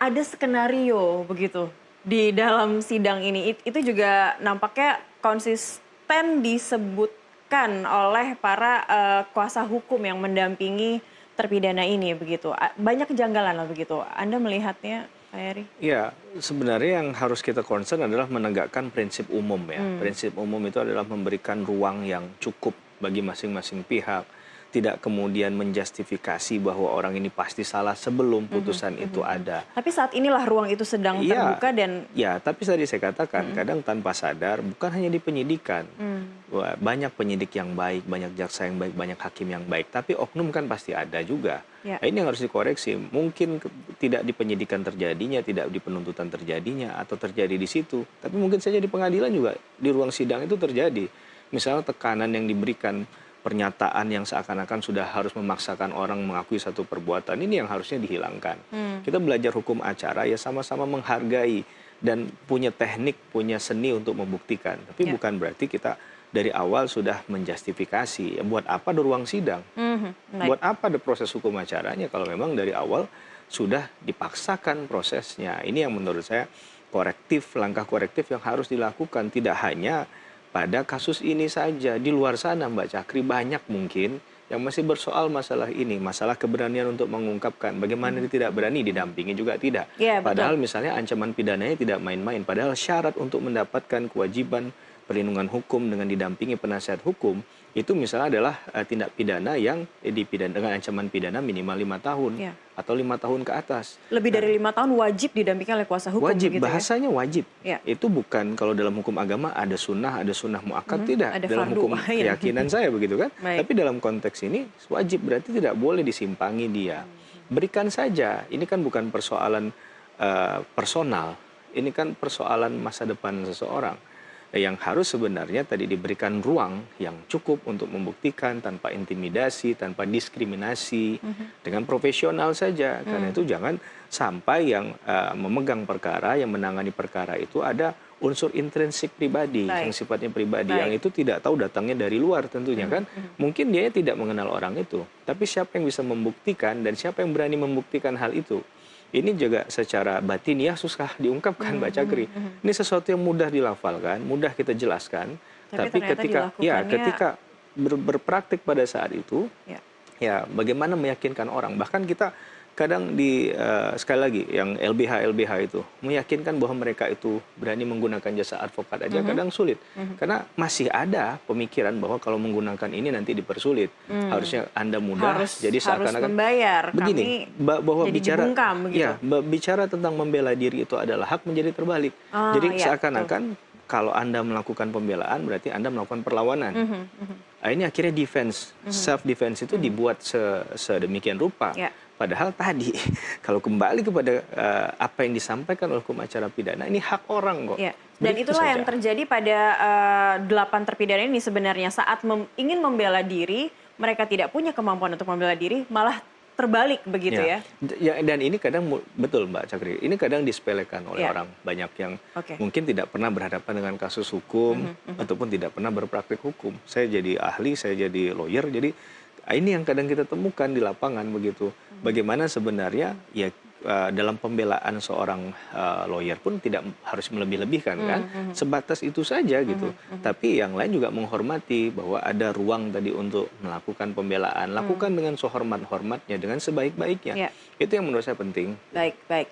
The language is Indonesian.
ada skenario begitu di dalam sidang ini. Itu juga nampaknya konsisten disebutkan oleh para kuasa hukum yang mendampingi terpidana ini begitu. Banyak kejanggalan lah begitu. Anda melihatnya, Pak Heri? Ya, sebenarnya yang harus kita concern adalah menegakkan prinsip umum ya. Hmm. Prinsip umum itu adalah memberikan ruang yang cukup bagi masing-masing pihak. Tidak kemudian menjustifikasi bahwa orang ini pasti salah sebelum putusan itu ada. Tapi saat inilah ruang itu sedang Iya, terbuka dan ya, tapi tadi saya katakan kadang tanpa sadar bukan hanya di penyidikan. Wah, banyak penyidik yang baik, banyak jaksa yang baik, banyak hakim yang baik. Tapi oknum kan pasti ada juga. ya, Nah, ini yang harus dikoreksi. Mungkin tidak di penyidikan terjadinya, tidak di penuntutan terjadinya, atau terjadi di situ. Tapi mungkin saja di pengadilan juga, di ruang sidang itu terjadi. Misalnya tekanan yang diberikan, pernyataan yang seakan-akan sudah harus memaksakan orang mengakui satu perbuatan, ini yang harusnya dihilangkan. Kita belajar hukum acara ya sama-sama menghargai dan punya teknik, punya seni untuk membuktikan. Tapi ya. bukan berarti kita dari awal sudah menjustifikasi. Ya, buat apa ada ruang sidang? Baik. Buat apa ada proses hukum acaranya kalau memang dari awal sudah dipaksakan prosesnya? Ini yang menurut saya korektif, langkah korektif yang harus dilakukan. Tidak hanya pada kasus ini saja, di luar sana Mbak Cakri banyak mungkin yang masih bersoal masalah ini, masalah keberanian untuk mengungkapkan. Bagaimana dia tidak berani, didampingi juga tidak. Ya, Padahal betul. misalnya ancaman pidananya tidak main-main. Padahal syarat untuk mendapatkan kewajiban perlindungan hukum dengan didampingi penasihat hukum, itu misalnya adalah tindak pidana yang dipidana dengan ancaman pidana minimal 5 tahun Ya. atau 5 tahun ke atas. Lebih dari 5 tahun wajib didampingi oleh kuasa hukum Wajib, begitu ya? bahasanya wajib. Ya. Itu bukan kalau dalam hukum agama ada sunnah muakkad, tidak. Ada Dalam fardu hukum ain. keyakinan saya begitu kan. Baik. Tapi dalam konteks ini wajib, berarti tidak boleh disimpangi dia. Berikan saja, ini kan bukan persoalan personal, ini kan persoalan masa depan seseorang. Yang harus sebenarnya tadi diberikan ruang yang cukup untuk membuktikan tanpa intimidasi, tanpa diskriminasi, dengan profesional saja. Karena itu jangan sampai yang memegang perkara, yang menangani perkara itu ada unsur intrinsik pribadi, Baik. yang sifatnya pribadi, Baik. yang itu tidak tahu datangnya dari luar tentunya kan. Mungkin dia tidak mengenal orang itu, tapi siapa yang bisa membuktikan dan siapa yang berani membuktikan hal itu. Ini juga secara batiniah susah diungkapkan Mbak Cakri. Ini sesuatu yang mudah dilafalkan, mudah kita jelaskan, tapi ternyata ketika berpraktik pada saat itu, ya. ya bagaimana meyakinkan orang. Bahkan kita kadang sekali lagi yang LBH itu meyakinkan bahwa mereka itu berani menggunakan jasa advokat aja kadang sulit. Karena masih ada pemikiran bahwa kalau menggunakan ini nanti dipersulit. Harusnya Anda mudah, jadi harus seakan-akan membayar. begini, Kami bahwa jadi bicara dibungkam begitu. bicara tentang membela diri itu adalah hak, menjadi terbalik. Ah, Jadi ya, seakan-akan kalau Anda melakukan pembelaan berarti Anda melakukan perlawanan. Nah, ini akhirnya defense, self defense itu dibuat sedemikian rupa. Ya. Padahal tadi kalau kembali kepada apa yang disampaikan oleh hukum acara pidana, ini hak orang kok. Ya. Dan Begitu itulah saja. yang terjadi pada 8 terpidana ini sebenarnya saat ingin membela diri, mereka tidak punya kemampuan untuk membela diri, malah terbalik begitu ya. Ya, dan ini kadang betul Mbak Cakri, ini kadang disepelekan oleh Ya. orang banyak yang Oke. mungkin tidak pernah berhadapan dengan kasus hukum ataupun tidak pernah berpraktik hukum. Saya jadi ahli, saya jadi lawyer, jadi ini yang kadang kita temukan di lapangan begitu. Bagaimana sebenarnya ya dalam pembelaan seorang lawyer pun tidak harus melebih-lebihkan kan, sebatas itu saja gitu. Tapi yang lain juga menghormati bahwa ada ruang tadi untuk melakukan pembelaan, lakukan dengan sehormat-hormatnya, dengan sebaik-baiknya. Ya. Itu yang menurut saya penting. Baik, baik.